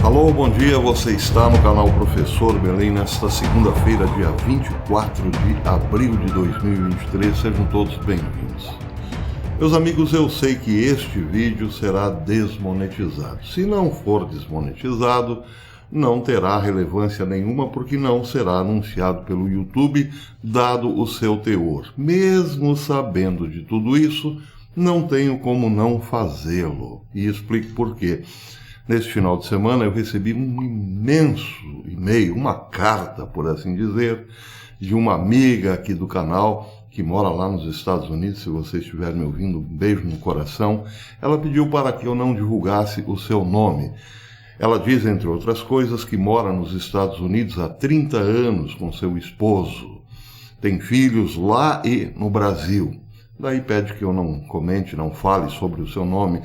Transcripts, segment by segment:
Alô, bom dia, você está no canal Professor Belém nesta segunda-feira, dia 24 de abril de 2023, sejam todos bem-vindos. Meus amigos, eu sei que este vídeo será desmonetizado. Se não for desmonetizado, não terá relevância nenhuma porque não será anunciado pelo YouTube, dado o seu teor. Mesmo sabendo de tudo isso, não tenho como não fazê-lo. E explico por quê. Neste final de semana eu recebi um imenso e-mail, uma carta, por assim dizer, de uma amiga aqui do canal, que mora lá nos Estados Unidos. Se você estiver me ouvindo, um beijo no coração. Ela pediu para que eu não divulgasse o seu nome. Ela diz, entre outras coisas, que mora nos Estados Unidos há 30 anos com seu esposo. Tem filhos lá e no Brasil. Daí pede que eu não comente, não fale sobre o seu nome,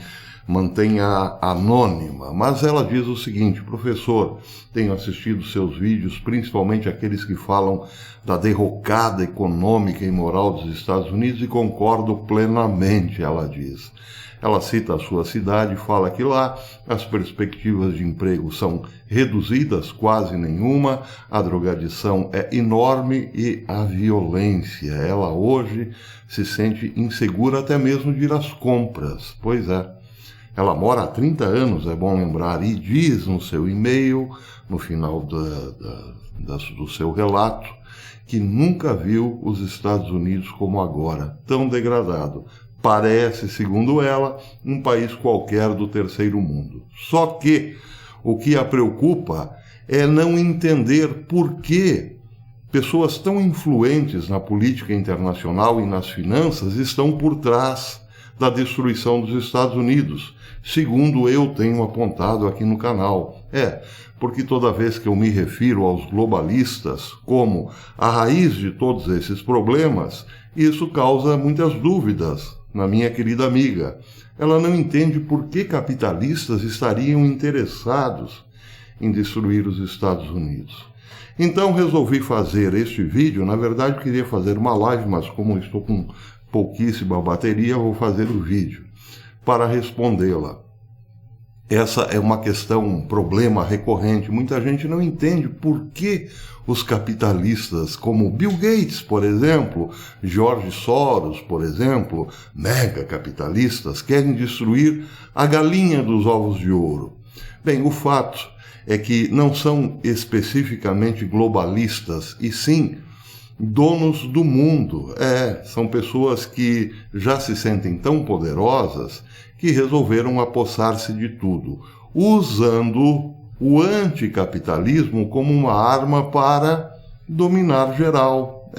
mantenha anônima. Mas ela diz o seguinte: professor, tenho assistido seus vídeos, principalmente aqueles que falam da derrocada econômica e moral dos Estados Unidos, e concordo plenamente, ela diz. Ela cita a sua cidade e fala que lá as perspectivas de emprego são reduzidas, quase nenhuma, a drogadição é enorme e a violência. Ela hoje se sente insegura até mesmo de ir às compras. Pois é. Ela mora há 30 anos, é bom lembrar, e diz no seu e-mail, no final do seu relato, que nunca viu os Estados Unidos como agora, tão degradado. Parece, segundo ela, um país qualquer do terceiro mundo. Só que o que a preocupa é não entender por que pessoas tão influentes na política internacional e nas finanças estão por trás da destruição dos Estados Unidos, segundo eu tenho apontado aqui no canal. Porque toda vez que eu me refiro aos globalistas como a raiz de todos esses problemas, isso causa muitas dúvidas na minha querida amiga. Ela não entende por que capitalistas estariam interessados em destruir os Estados Unidos. Então resolvi fazer este vídeo. Na verdade, eu queria fazer uma live, mas como estou com pouquíssima bateria, vou fazer o vídeo para respondê-la. Essa é uma questão, um problema recorrente. Muita gente não entende por que os capitalistas, como Bill Gates, por exemplo, George Soros, por exemplo, mega capitalistas, querem destruir a galinha dos ovos de ouro. Bem, o fato é que não são especificamente globalistas, e sim donos do mundo. São pessoas que já se sentem tão poderosas que resolveram apossar-se de tudo, usando o anticapitalismo como uma arma para dominar geral.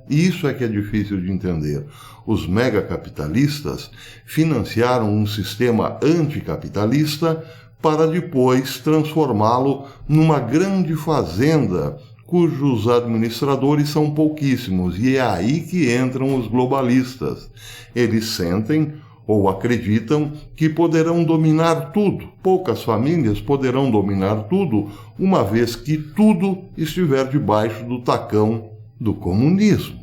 Isso é que é difícil de entender. Os megacapitalistas financiaram um sistema anticapitalista para depois transformá-lo numa grande fazenda cujos administradores são pouquíssimos, e é aí que entram os globalistas. Eles sentem ou acreditam que poderão dominar tudo. Poucas famílias poderão dominar tudo, uma vez que tudo estiver debaixo do tacão do comunismo.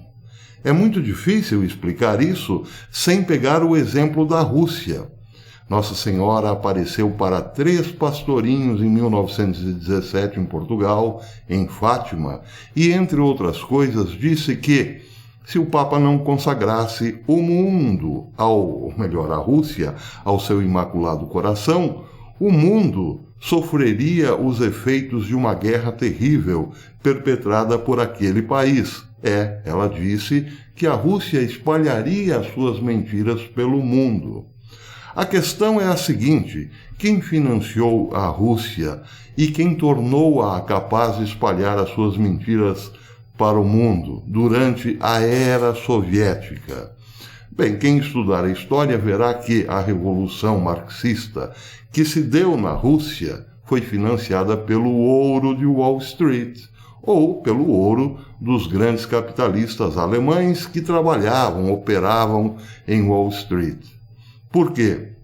É muito difícil explicar isso sem pegar o exemplo da Rússia. Nossa Senhora apareceu para 3 pastorinhos em 1917 em Portugal, em Fátima, e, entre outras coisas, disse que se o Papa não consagrasse o mundo, a Rússia, ao seu Imaculado Coração, o mundo sofreria os efeitos de uma guerra terrível perpetrada por aquele país. Ela disse que a Rússia espalharia as suas mentiras pelo mundo. A questão é a seguinte: quem financiou a Rússia e quem tornou-a capaz de espalhar as suas mentiras para o mundo durante a era soviética? Bem, quem estudar a história verá que a revolução marxista que se deu na Rússia foi financiada pelo ouro de Wall Street, ou pelo ouro dos grandes capitalistas alemães que trabalhavam, operavam em Wall Street. Por quê?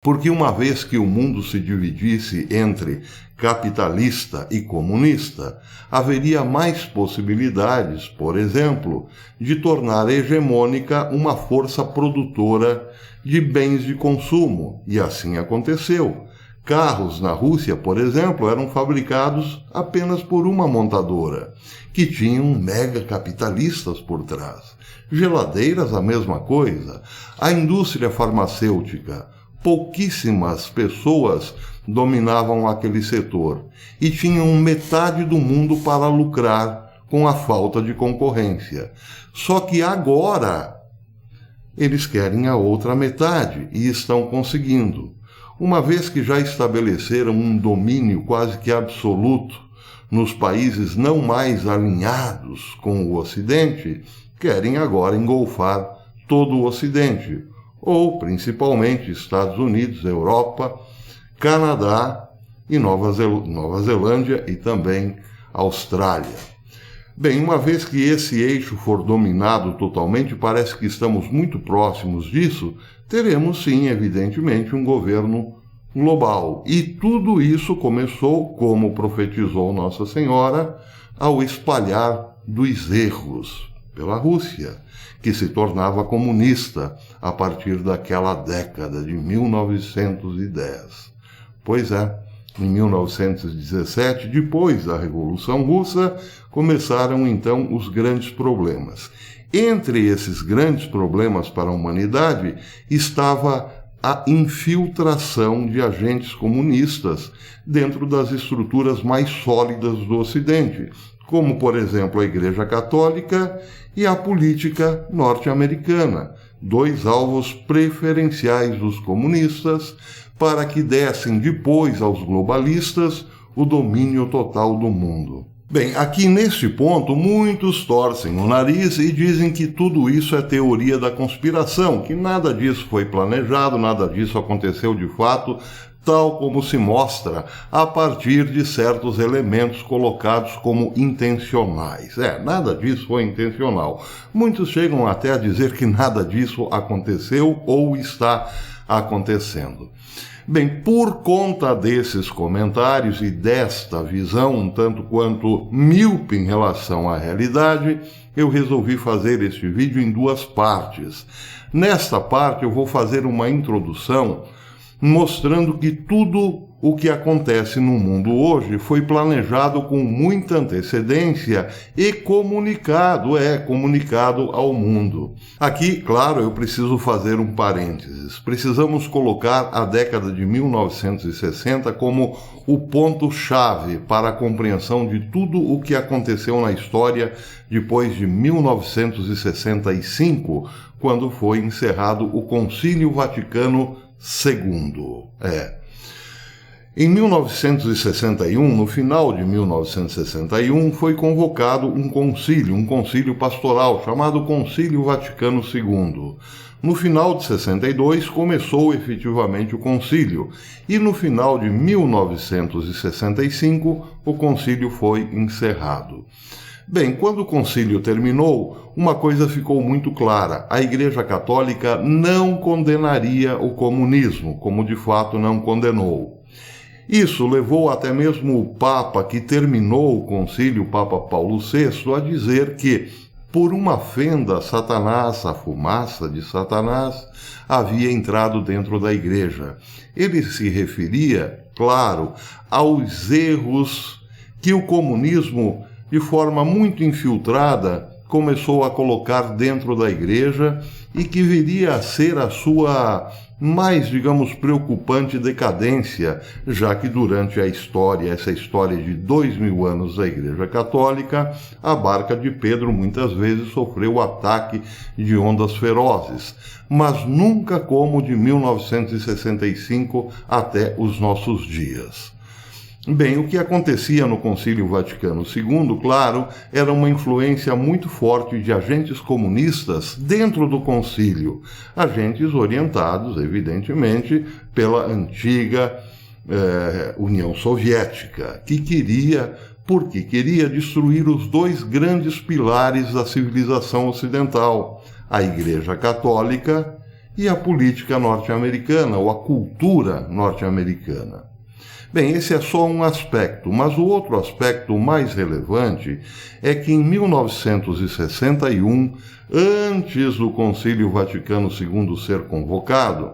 Porque uma vez que o mundo se dividisse entre capitalista e comunista, haveria mais possibilidades, por exemplo, de tornar hegemônica uma força produtora de bens de consumo, e assim aconteceu. Carros na Rússia, por exemplo, eram fabricados apenas por uma montadora, que tinham mega capitalistas por trás. Geladeiras, a mesma coisa. A indústria farmacêutica, pouquíssimas pessoas dominavam aquele setor e tinham metade do mundo para lucrar com a falta de concorrência. Só que agora eles querem a outra metade e estão conseguindo. Uma vez que já estabeleceram um domínio quase que absoluto nos países não mais alinhados com o Ocidente, querem agora engolfar todo o Ocidente, ou principalmente Estados Unidos, Europa, Canadá e Nova Zelândia e também Austrália. Bem, uma vez que esse eixo for dominado totalmente, parece que estamos muito próximos disso, teremos sim, evidentemente, um governo global. E tudo isso começou, como profetizou Nossa Senhora, ao espalhar dos erros pela Rússia, que se tornava comunista a partir daquela década de 1910. Pois é, em 1917, depois da Revolução Russa, começaram então os grandes problemas. Entre esses grandes problemas para a humanidade estava a infiltração de agentes comunistas dentro das estruturas mais sólidas do Ocidente, como, por exemplo, a Igreja Católica e a política norte-americana, dois alvos preferenciais dos comunistas para que dessem depois aos globalistas o domínio total do mundo. Bem, aqui neste ponto, muitos torcem o nariz e dizem que tudo isso é teoria da conspiração, que nada disso foi planejado, nada disso aconteceu de fato, tal como se mostra a partir de certos elementos colocados como intencionais. Nada disso foi intencional. Muitos chegam até a dizer que nada disso aconteceu ou está acontecendo. Bem, por conta desses comentários e desta visão um tanto quanto míope em relação à realidade, eu resolvi fazer este vídeo em duas partes. Nesta parte eu vou fazer uma introdução mostrando que tudo o que acontece no mundo hoje foi planejado com muita antecedência e comunicado ao mundo. Aqui, claro, eu preciso fazer um parênteses. Precisamos colocar a década de 1960 como o ponto-chave para a compreensão de tudo o que aconteceu na história depois de 1965, quando foi encerrado o Concílio Vaticano II. Em 1961, no final de 1961, foi convocado um concílio pastoral, chamado Concílio Vaticano II. No final de 62, começou efetivamente o concílio, e no final de 1965, o concílio foi encerrado. Bem, quando o concílio terminou, uma coisa ficou muito clara: a Igreja Católica não condenaria o comunismo, como de fato não condenou. Isso levou até mesmo o Papa que terminou o concílio, o Papa Paulo VI, a dizer que, por uma fenda, Satanás, a fumaça de Satanás, havia entrado dentro da Igreja. Ele se referia, claro, aos erros que o comunismo, de forma muito infiltrada, começou a colocar dentro da Igreja e que viria a ser a sua mais, digamos, preocupante decadência, já que durante essa história de 2000 anos da Igreja Católica, a barca de Pedro muitas vezes sofreu o ataque de ondas ferozes, mas nunca como de 1965 até os nossos dias. Bem, o que acontecia no Concílio Vaticano II, claro, era uma influência muito forte de agentes comunistas dentro do concílio, agentes orientados, evidentemente, pela antiga União Soviética, que queria destruir os dois grandes pilares da civilização ocidental, a Igreja Católica e a política norte-americana, ou a cultura norte-americana. Bem, esse é só um aspecto, mas o outro aspecto mais relevante é que em 1961, antes do Concílio Vaticano II ser convocado,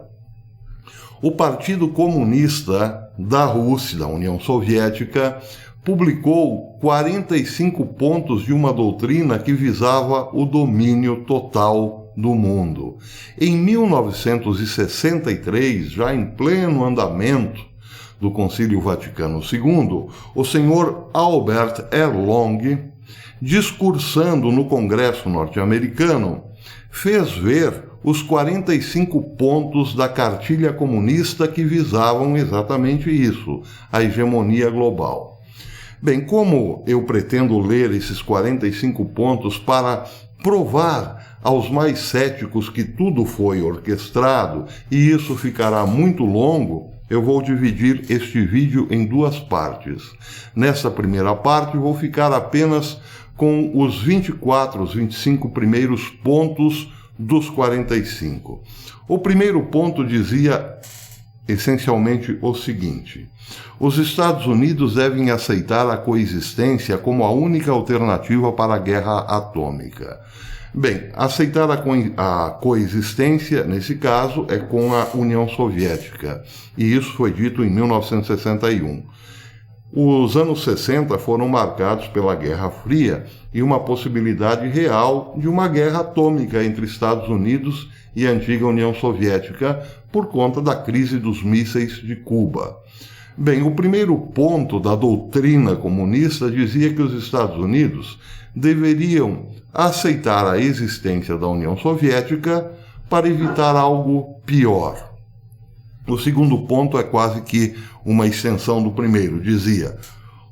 o Partido Comunista da Rússia, da União Soviética, publicou 45 pontos de uma doutrina que visava o domínio total do mundo. Em 1963, já em pleno andamento do Concílio Vaticano II, o senhor Albert Erlong, discursando no Congresso norte-americano, fez ver os 45 pontos da cartilha comunista que visavam exatamente isso, a hegemonia global. Bem, como eu pretendo ler esses 45 pontos para provar aos mais céticos que tudo foi orquestrado e isso ficará muito longo, eu vou dividir este vídeo em duas partes. Nessa primeira parte, vou ficar apenas com os 25 primeiros pontos dos 45. O primeiro ponto dizia essencialmente o seguinte: os Estados Unidos devem aceitar a coexistência como a única alternativa para a guerra atômica. Bem, aceitar a coexistência, nesse caso, é com a União Soviética, e isso foi dito em 1961. Os anos 60 foram marcados pela Guerra Fria e uma possibilidade real de uma guerra atômica entre Estados Unidos e a antiga União Soviética por conta da crise dos mísseis de Cuba. Bem, o primeiro ponto da doutrina comunista dizia que os Estados Unidos deveriam aceitar a existência da União Soviética para evitar algo pior. O segundo ponto é quase que uma extensão do primeiro. Dizia: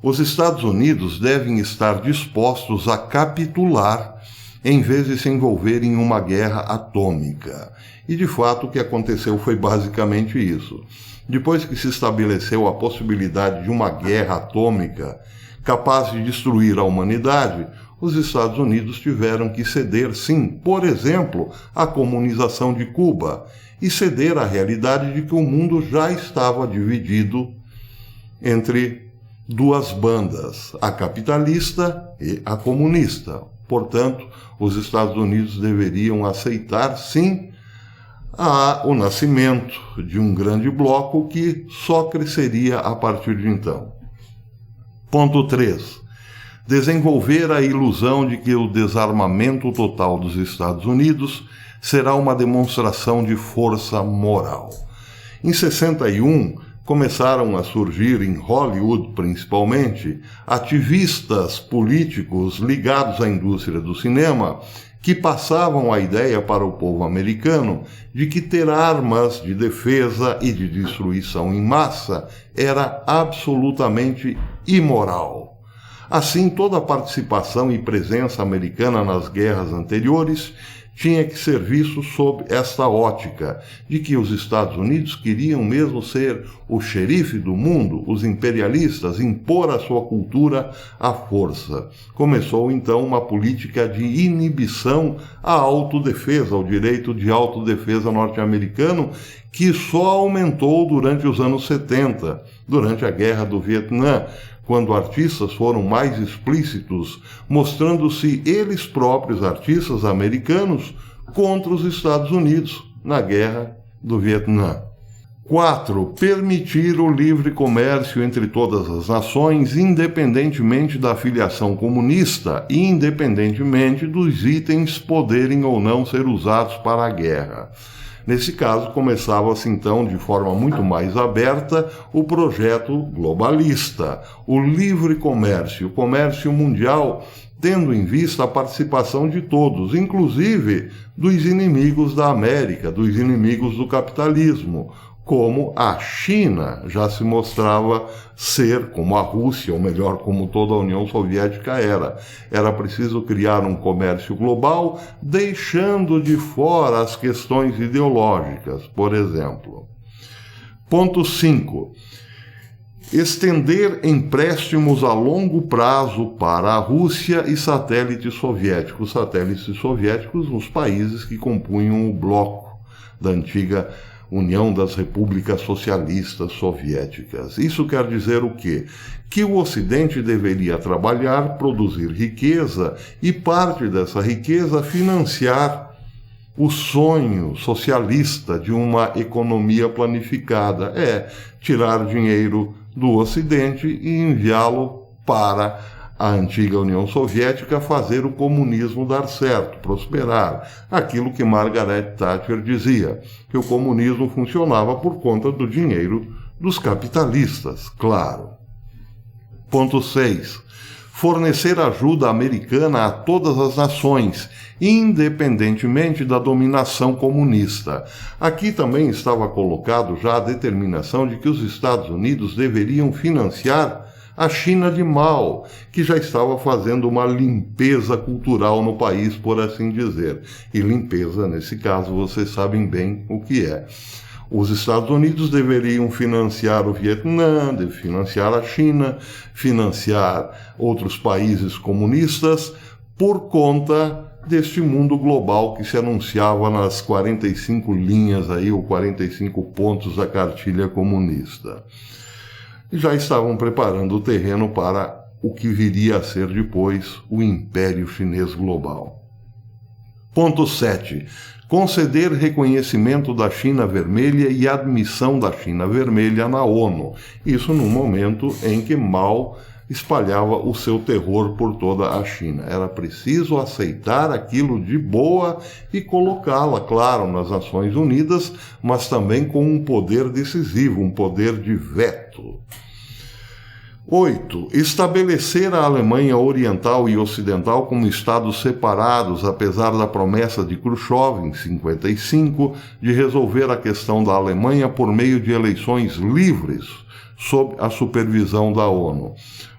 os Estados Unidos devem estar dispostos a capitular em vez de se envolver em uma guerra atômica. E, de fato, o que aconteceu foi basicamente isso. Depois que se estabeleceu a possibilidade de uma guerra atômica capaz de destruir a humanidade, os Estados Unidos tiveram que ceder, sim, por exemplo, à comunização de Cuba, e ceder à realidade de que o mundo já estava dividido entre duas bandas, a capitalista e a comunista. Portanto, os Estados Unidos deveriam aceitar, sim, o nascimento de um grande bloco que só cresceria a partir de então. Ponto 3. Desenvolver a ilusão de que o desarmamento total dos Estados Unidos será uma demonstração de força moral. Em 61, começaram a surgir, em Hollywood principalmente, ativistas políticos ligados à indústria do cinema que passavam a ideia para o povo americano de que ter armas de defesa e de destruição em massa era absolutamente imoral. Assim, toda a participação e presença americana nas guerras anteriores tinha que ser visto sob esta ótica, de que os Estados Unidos queriam mesmo ser o xerife do mundo, os imperialistas, impor a sua cultura à força. Começou então uma política de inibição à autodefesa, ao direito de autodefesa norte-americano, que só aumentou durante os anos 70, durante a Guerra do Vietnã, quando artistas foram mais explícitos, mostrando-se eles próprios, artistas americanos, contra os Estados Unidos na Guerra do Vietnã. 4. Permitir o livre comércio entre todas as nações, independentemente da filiação comunista e independentemente dos itens poderem ou não ser usados para a guerra. Nesse caso, começava-se então, de forma muito mais aberta, o projeto globalista, o livre comércio, o comércio mundial, tendo em vista a participação de todos, inclusive dos inimigos da América, dos inimigos do capitalismo, como a China já se mostrava ser, como a Rússia, ou melhor, como toda a União Soviética era. Era preciso criar um comércio global, deixando de fora as questões ideológicas, por exemplo. Ponto 5. Estender empréstimos a longo prazo para a Rússia e satélites soviéticos. Satélites soviéticos nos países que compunham o bloco da antiga União das Repúblicas Socialistas Soviéticas. Isso quer dizer o quê? Que o Ocidente deveria trabalhar, produzir riqueza e parte dessa riqueza financiar o sonho socialista de uma economia planificada, tirar dinheiro do Ocidente e enviá-lo para a antiga União Soviética, fazer o comunismo dar certo, prosperar. Aquilo que Margaret Thatcher dizia, que o comunismo funcionava por conta do dinheiro dos capitalistas, claro. Ponto 6. Fornecer ajuda americana a todas as nações, independentemente da dominação comunista. Aqui também estava colocado já a determinação de que os Estados Unidos deveriam financiar a China de Mao, que já estava fazendo uma limpeza cultural no país, por assim dizer. E limpeza, nesse caso, vocês sabem bem o que é. Os Estados Unidos deveriam financiar o Vietnã, financiar a China, financiar outros países comunistas, por conta deste mundo global que se anunciava nas 45 linhas aí, ou 45 pontos da cartilha comunista. Já estavam preparando o terreno para o que viria a ser depois o Império Chinês Global. Ponto 7. Conceder reconhecimento da China Vermelha e admissão da China Vermelha na ONU. Isso no momento em que Mao espalhava o seu terror por toda a China. Era preciso aceitar aquilo de boa e colocá-la, claro, nas Nações Unidas, mas também com um poder decisivo, um poder de veto. 8. Estabelecer a Alemanha Oriental e Ocidental como estados separados, apesar da promessa de Khrushchev, em 55, de resolver a questão da Alemanha por meio de eleições livres, sob a supervisão da ONU,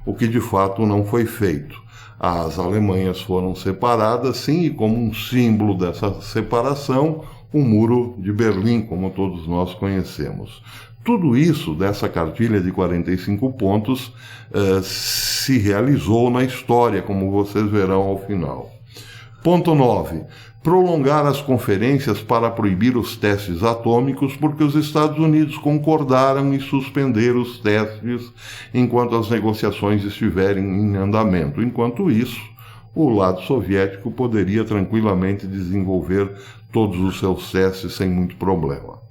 o que de fato não foi feito. As Alemanhas foram separadas, sim, e como um símbolo dessa separação, o Muro de Berlim, como todos nós conhecemos. Tudo isso, dessa cartilha de 45 pontos, se realizou na história, como vocês verão ao final. Ponto 9. Prolongar as conferências para proibir os testes atômicos, porque os Estados Unidos concordaram em suspender os testes enquanto as negociações estiverem em andamento. Enquanto isso, o lado soviético poderia tranquilamente desenvolver todos os seus testes sem muito problema.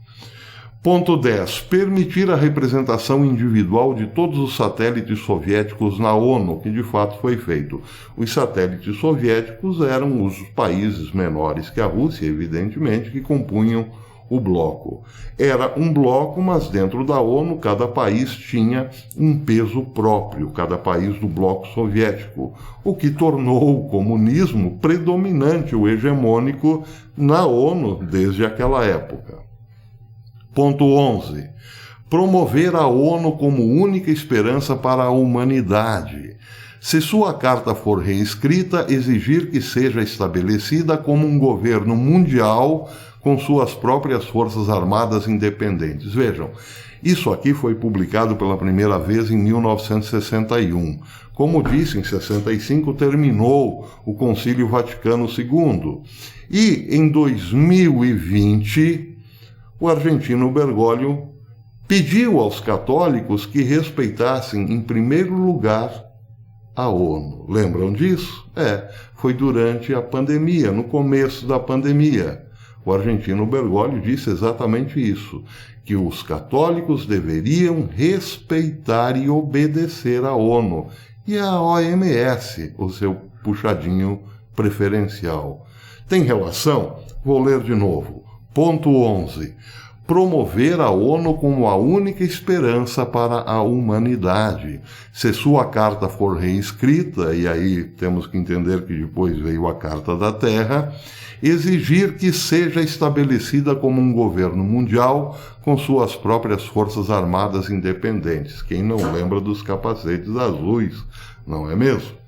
Ponto 10. Permitir a representação individual de todos os satélites soviéticos na ONU, que de fato foi feito. Os satélites soviéticos eram os países menores que a Rússia, evidentemente, que compunham o bloco. Era um bloco, mas dentro da ONU cada país tinha um peso próprio, cada país do bloco soviético, o que tornou o comunismo predominante, o hegemônico, na ONU desde aquela época. Ponto 11. Promover a ONU como única esperança para a humanidade. Se sua carta for reescrita, exigir que seja estabelecida como um governo mundial com suas próprias forças armadas independentes. Vejam, isso aqui foi publicado pela primeira vez em 1961. Como disse, em 65 terminou o Concílio Vaticano II. E em 2020... o argentino Bergoglio pediu aos católicos que respeitassem, em primeiro lugar, a ONU. Lembram disso? Foi durante a pandemia, no começo da pandemia. O argentino Bergoglio disse exatamente isso, que os católicos deveriam respeitar e obedecer à ONU e à OMS, o seu puxadinho preferencial. Tem relação? Vou ler de novo. Ponto 11. Promover a ONU como a única esperança para a humanidade. Se sua carta for reescrita, e aí temos que entender que depois veio a Carta da Terra, exigir que seja estabelecida como um governo mundial com suas próprias forças armadas independentes. Quem não lembra dos capacetes azuis, não é mesmo?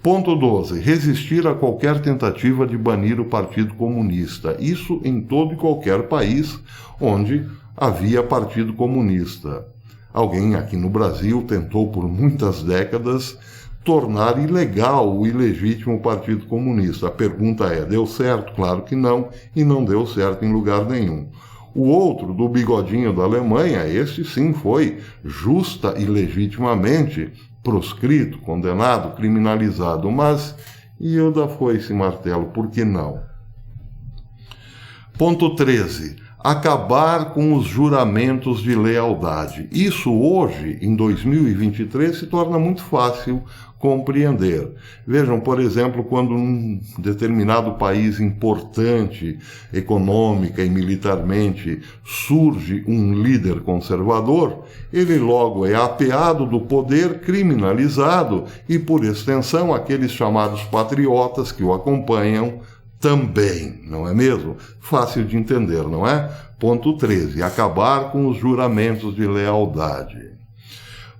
Ponto 12. Resistir a qualquer tentativa de banir o Partido Comunista. Isso em todo e qualquer país onde havia Partido Comunista. Alguém aqui no Brasil tentou por muitas décadas tornar ilegal o ilegítimo Partido Comunista. A pergunta é, deu certo? Claro que não, e não deu certo em lugar nenhum. O outro, do bigodinho da Alemanha, esse sim foi justa e legitimamente proscrito, condenado, criminalizado, mas e o da foice e martelo, por que não? Ponto 13. Acabar com os juramentos de lealdade. Isso hoje, em 2023, se torna muito fácil compreender. Vejam, por exemplo, quando um determinado país importante, econômica e militarmente, surge um líder conservador, ele logo é apeado do poder, criminalizado e, por extensão, aqueles chamados patriotas que o acompanham também, não é mesmo? Fácil de entender, não é? Ponto 13. Acabar com os juramentos de lealdade.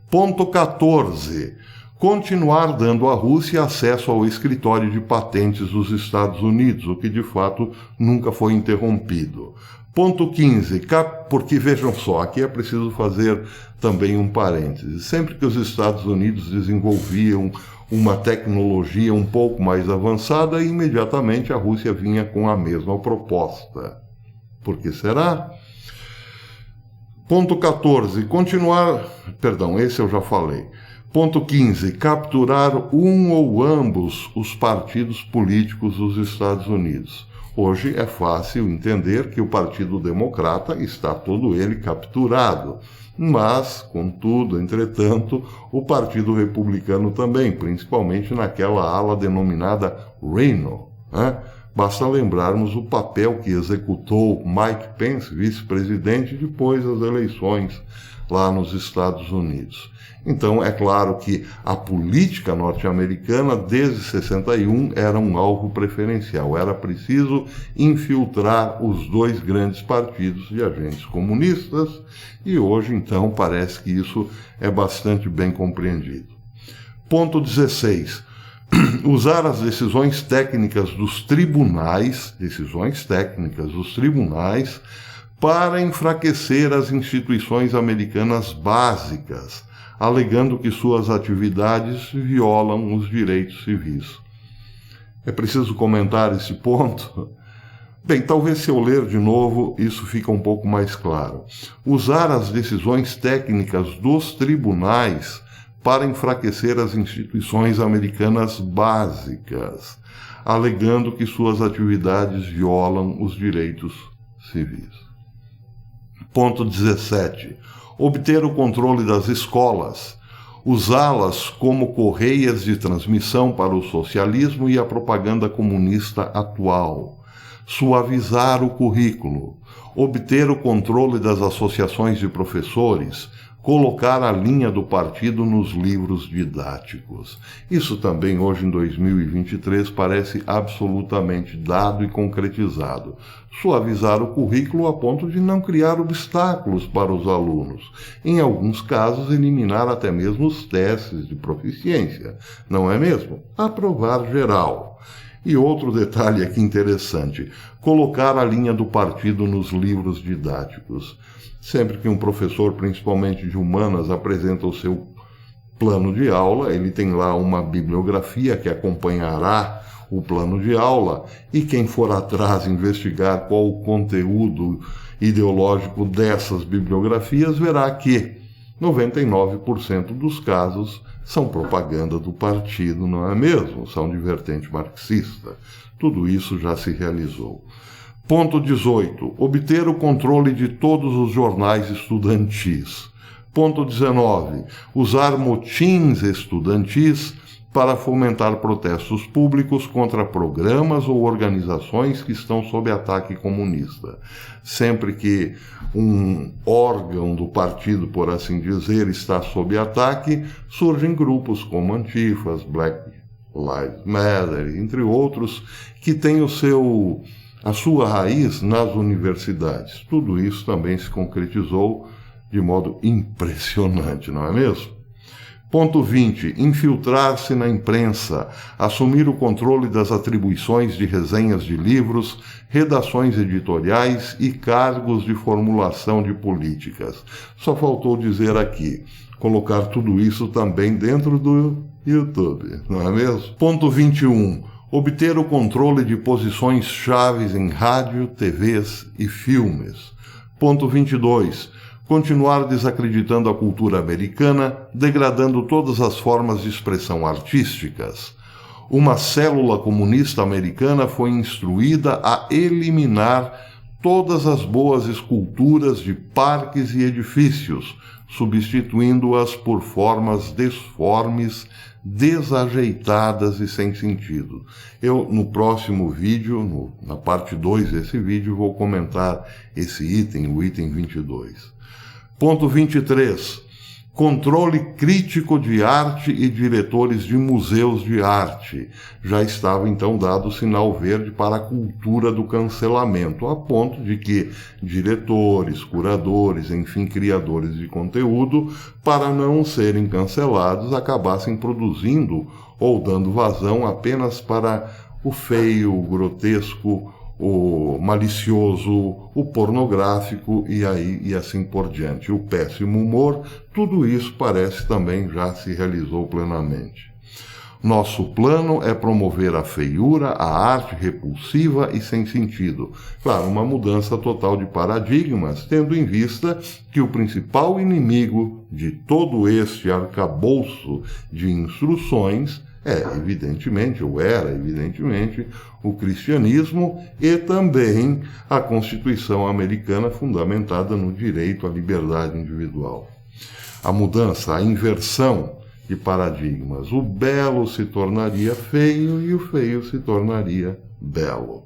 Ponto 14. Continuar dando à Rússia acesso ao escritório de patentes dos Estados Unidos, o que de fato nunca foi interrompido. Ponto 15. Porque vejam só, aqui é preciso fazer também um parêntese. Sempre que os Estados Unidos desenvolviam uma tecnologia um pouco mais avançada, imediatamente a Rússia vinha com a mesma proposta. Por que será? Ponto 14. Esse eu já falei. Ponto 15. Capturar um ou ambos os partidos políticos dos Estados Unidos. Hoje é fácil entender que o Partido Democrata está todo ele capturado. Mas, contudo, entretanto, o Partido Republicano também, principalmente naquela ala denominada Rhino. Basta lembrarmos o papel que executou Mike Pence, vice-presidente, depois das eleições lá nos Estados Unidos. Então, é claro que a política norte-americana, desde 61, era um alvo preferencial. Era preciso infiltrar os dois grandes partidos de agentes comunistas, e hoje, então, parece que isso é bastante bem compreendido. Ponto 16. Usar as decisões técnicas dos tribunais, para enfraquecer as instituições americanas básicas, alegando que suas atividades violam os direitos civis. É preciso comentar esse ponto? Bem, talvez se eu ler de novo, isso fica um pouco mais claro. Usar as decisões técnicas dos tribunais para enfraquecer as instituições americanas básicas, alegando que suas atividades violam os direitos civis. Ponto 17. Obter o controle das escolas, usá-las como correias de transmissão para o socialismo e a propaganda comunista atual, suavizar o currículo, obter o controle das associações de professores, colocar a linha do partido nos livros didáticos. Isso também hoje em 2023 parece absolutamente dado e concretizado. Suavizar o currículo a ponto de não criar obstáculos para os alunos. Em alguns casos, eliminar até mesmo os testes de proficiência. Não é mesmo? Aprovar geral. E outro detalhe aqui interessante, colocar a linha do partido nos livros didáticos. Sempre que um professor, principalmente de humanas, apresenta o seu plano de aula, ele tem lá uma bibliografia que acompanhará o plano de aula, e quem for atrás investigar qual o conteúdo ideológico dessas bibliografias verá que 99% dos casos são propaganda do partido, não é mesmo? São de vertente marxista. Tudo isso já se realizou. Ponto 18. Obter o controle de todos os jornais estudantis. Ponto 19. Usar motins estudantis para fomentar protestos públicos contra programas ou organizações que estão sob ataque comunista. Sempre que um órgão do partido, por assim dizer, está sob ataque, surgem grupos como Antifas, Black Lives Matter, entre outros, que têm a sua raiz nas universidades. Tudo isso também se concretizou de modo impressionante, não é mesmo? Ponto 20. Infiltrar-se na imprensa, assumir o controle das atribuições de resenhas de livros, redações editoriais e cargos de formulação de políticas. Só faltou dizer aqui, colocar tudo isso também dentro do YouTube, não é mesmo? Ponto 21. Obter o controle de posições chaves em rádio, TVs e filmes. Ponto 22. Continuar desacreditando a cultura americana, degradando todas as formas de expressão artísticas. Uma célula comunista americana foi instruída a eliminar todas as boas esculturas de parques e edifícios, substituindo-as por formas desformes, desajeitadas e sem sentido. Eu, no próximo vídeo, na parte 2 desse vídeo, vou comentar esse item, o item 22. Ponto 23. Controle crítico de arte e diretores de museus de arte. Já estava então dado o sinal verde para a cultura do cancelamento, a ponto de que diretores, curadores, enfim, criadores de conteúdo, para não serem cancelados, acabassem produzindo ou dando vazão apenas para o feio, o grotesco, o malicioso, o pornográfico e assim por diante. O péssimo humor, tudo isso parece também já se realizou plenamente. Nosso plano é promover a feiura, a arte repulsiva e sem sentido. Claro, uma mudança total de paradigmas, tendo em vista que o principal inimigo de todo este arcabouço de instruções era evidentemente, o cristianismo e também a Constituição americana fundamentada no direito à liberdade individual. A mudança, a inversão de paradigmas. O belo se tornaria feio e o feio se tornaria belo.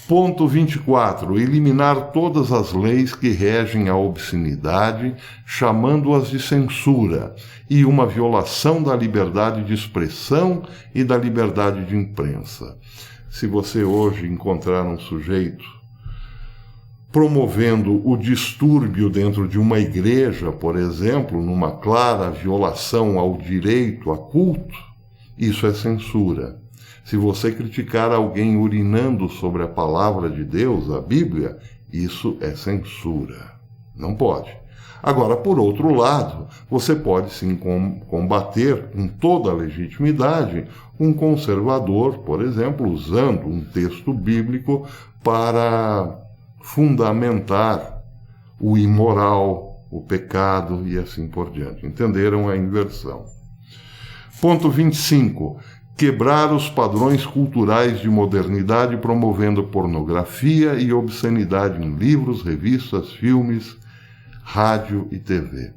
Ponto 24. Eliminar todas as leis que regem a obscenidade, chamando-as de censura, e uma violação da liberdade de expressão e da liberdade de imprensa. Se você hoje encontrar um sujeito promovendo o distúrbio dentro de uma igreja, por exemplo, numa clara violação ao direito a culto, isso é censura. Se você criticar alguém urinando sobre a palavra de Deus, a Bíblia, isso é censura. Não pode. Agora, por outro lado, você pode sim combater com toda a legitimidade um conservador, por exemplo, usando um texto bíblico para fundamentar o imoral, o pecado e assim por diante. Entenderam a inversão? Ponto 25. Quebrar os padrões culturais de modernidade promovendo pornografia e obscenidade em livros, revistas, filmes, rádio e TV.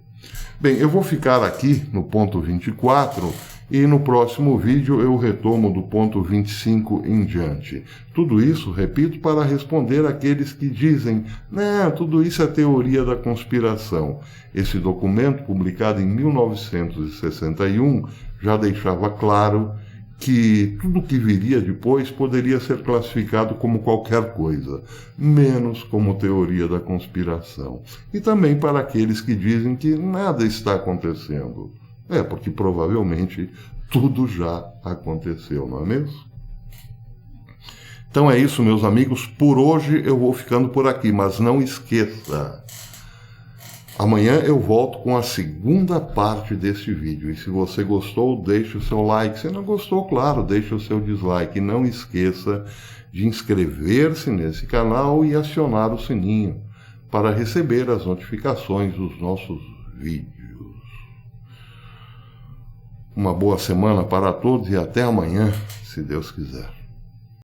Bem, eu vou ficar aqui no ponto 24 e no próximo vídeo eu retomo do ponto 25 em diante. Tudo isso, repito, para responder àqueles que dizem: não, tudo isso é teoria da conspiração. Esse documento, publicado em 1961, já deixava claro que tudo que viria depois poderia ser classificado como qualquer coisa, menos como teoria da conspiração. E também para aqueles que dizem que nada está acontecendo. Porque provavelmente tudo já aconteceu, não é mesmo? Então é isso, meus amigos. Por hoje eu vou ficando por aqui, mas não esqueça, amanhã eu volto com a segunda parte deste vídeo. E se você gostou, deixe o seu like. Se não gostou, claro, deixe o seu dislike. E não esqueça de inscrever-se nesse canal e acionar o sininho para receber as notificações dos nossos vídeos. Uma boa semana para todos e até amanhã, se Deus quiser.